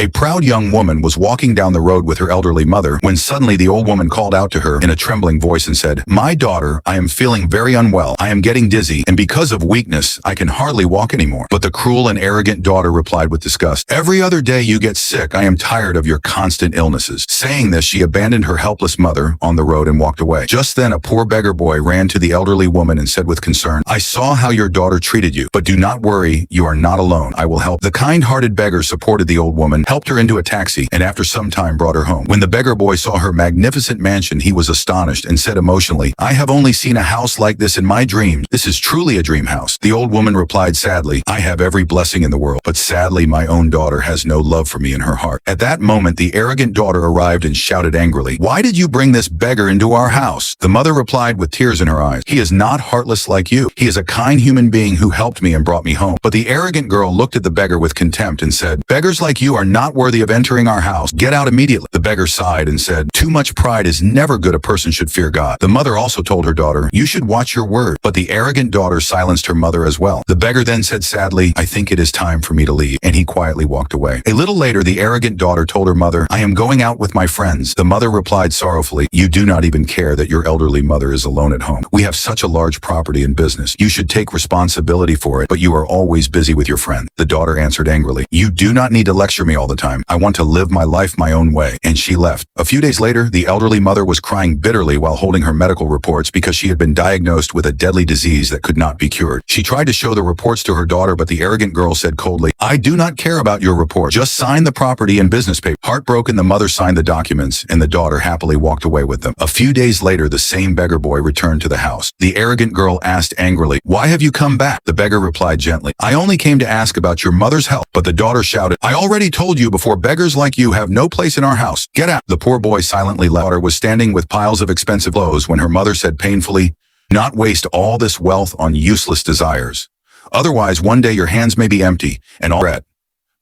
A proud young woman was walking down the road with her elderly mother when suddenly the old woman called out to her in a trembling voice and said, "My daughter, I am feeling very unwell. I am getting dizzy, and because of weakness, I can hardly walk anymore." But the cruel and arrogant daughter replied with disgust, "Every other day you get sick. I am tired of your constant illnesses." Saying this, she abandoned her helpless mother on the road and walked away. Just then, a poor beggar boy ran to the elderly woman and said with concern, "I saw how your daughter treated you, but do not worry, you are not alone. I will help." The kind-hearted beggar supported the old woman, helped her into a taxi, and after some time brought her home. When the beggar boy saw her magnificent mansion, he was astonished and said emotionally, "I have only seen a house like this in my dreams. This is truly a dream house." The old woman replied sadly, "I have every blessing in the world, but sadly my own daughter has no love for me in her heart." At that moment, the arrogant daughter arrived and shouted angrily, "Why did you bring this beggar into our house?" The mother replied with tears in her eyes, "He is not heartless like you. He is a kind human being who helped me and brought me home." But the arrogant girl looked at the beggar with contempt and said, "Beggars like you are not worthy of entering our house. Get out immediately." The beggar sighed and said, "Too much pride is never good. A person should fear God." The mother also told her daughter, "You should watch your word." But the arrogant daughter silenced her mother as well. The beggar then said sadly, "I think it is time for me to leave," and he quietly walked away. A little later, the arrogant daughter told her mother, "I am going out with my friends." The mother replied sorrowfully, "You do not even care that your elderly mother is alone at home. We have such a large property and business. You should take responsibility for it, but you are always busy with your friend." The daughter answered angrily, "You do not need to lecture me all the time. I want to live my life my own way," and she left. A few days later, the elderly mother was crying bitterly while holding her medical reports because she had been diagnosed with a deadly disease that could not be cured. She tried to show the reports to her daughter, but the arrogant girl said coldly, "I do not care about your report. Just sign the property and business paper." Heartbroken, the mother signed the documents, and the daughter happily walked away with them. A few days later, the same beggar boy returned to the house. The arrogant girl asked angrily, "Why have you come back?" The beggar replied gently, "I only came to ask about your mother's health." But the daughter shouted, "I already told you before, beggars like you have no place in our house. Get out." The poor boy silently left. Her was standing with piles of expensive clothes when her mother said painfully, "Not waste all this wealth on useless desires. Otherwise, one day your hands may be empty and all regret."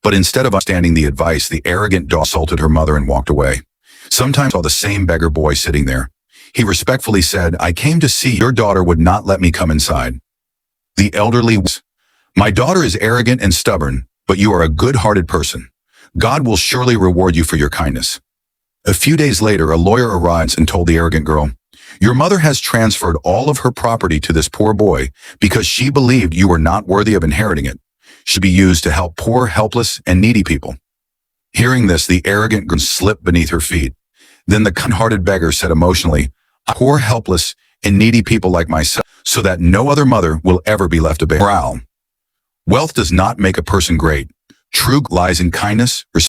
But instead of understanding the advice, the arrogant daughter insulted her mother and walked away. Sometimes I saw the same beggar boy sitting there. He respectfully said, "I came to see your daughter would not let me come inside." The elderly was, "My daughter is arrogant and stubborn, but you are a good-hearted person. God will surely reward you for your kindness." A few days later, a lawyer arrived and told the arrogant girl, "Your mother has transferred all of her property to this poor boy because she believed you were not worthy of inheriting it. Should be used to help poor, helpless, and needy people." Hearing this, the arrogant girl slipped beneath her feet. Then the kind-hearted beggar said emotionally, "Poor, helpless, and needy people like myself, so that no other mother will ever be left to bear." Morale: wealth does not make a person great. True lies in kindness, respect,